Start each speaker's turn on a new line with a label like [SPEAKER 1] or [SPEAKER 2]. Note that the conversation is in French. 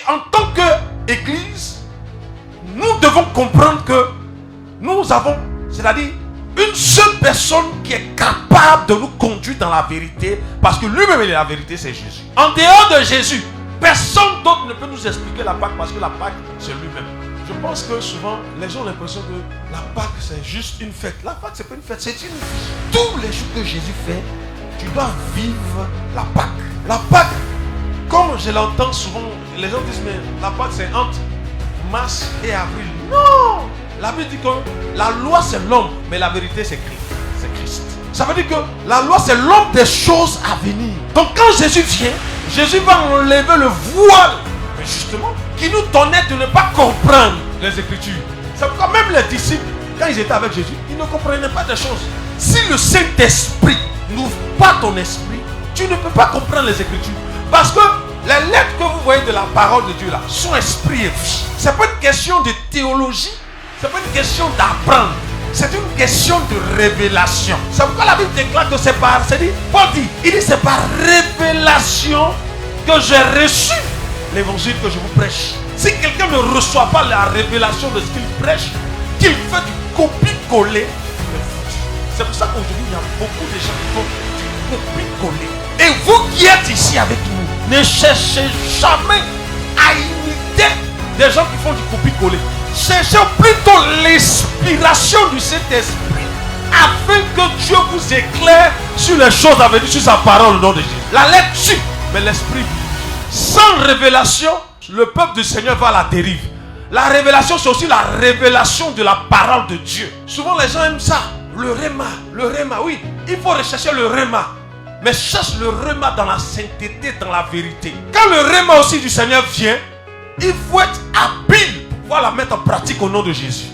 [SPEAKER 1] en tant qu'Église, nous devons comprendre que nous avons, c'est-à-dire une seule personne qui est capable de nous conduire dans la vérité, parce que lui-même est la vérité, c'est Jésus. En dehors de Jésus, personne d'autre ne peut nous expliquer la Pâque, parce que la Pâque, c'est lui-même. Je pense que souvent, les gens ont l'impression que la Pâque, c'est juste une fête. La Pâque, c'est pas une fête, c'est une vie. Tous les jours que Jésus fait, tu dois vivre la Pâque. La Pâque, comme je l'entends souvent, les gens disent, mais la Pâque, c'est entre mars et avril. Non! La Bible dit que la loi, c'est l'homme, mais la vérité, c'est Christ. C'est Christ. Ça veut dire que la loi, c'est l'homme des choses à venir. Donc quand Jésus vient, Jésus va enlever le voile, justement, qui nous donnait de ne pas comprendre les Écritures. C'est pourquoi même les disciples, quand ils étaient avec Jésus, ils ne comprenaient pas des choses. Si le Saint-Esprit n'ouvre pas ton esprit, tu ne peux pas comprendre les Écritures. Parce que les lettres que vous voyez de la parole de Dieu là, sont esprit et vie. Ce n'est pas une question de théologie, ce n'est pas une question d'apprendre. C'est une question de révélation. C'est pourquoi la Bible déclare que c'est par, Paul dit, il dit c'est par révélation que j'ai reçu l'évangile que je vous prêche. Si quelqu'un ne reçoit pas la révélation de ce qu'il prêche, qu'il fait du copie-coller, c'est pour ça qu'aujourd'hui il y a beaucoup de gens qui font du copie-coller. Et vous qui êtes ici avec nous, ne cherchez jamais à imiter des gens qui font du copie-coller. Cherchez plutôt l'inspiration du Saint-Esprit afin que Dieu vous éclaire sur les choses à venir, sur sa parole au nom de Jésus. La lettre tue, mais l'esprit vit. Sans révélation, le peuple du Seigneur va à la dérive. La révélation, c'est aussi la révélation de la parole de Dieu. Souvent les gens aiment ça. Le réma, oui. Il faut rechercher le réma. Mais cherche le réma dans la sainteté, dans la vérité. Quand le réma aussi du Seigneur vient, il faut être habile pour pouvoir la mettre en pratique au nom de Jésus.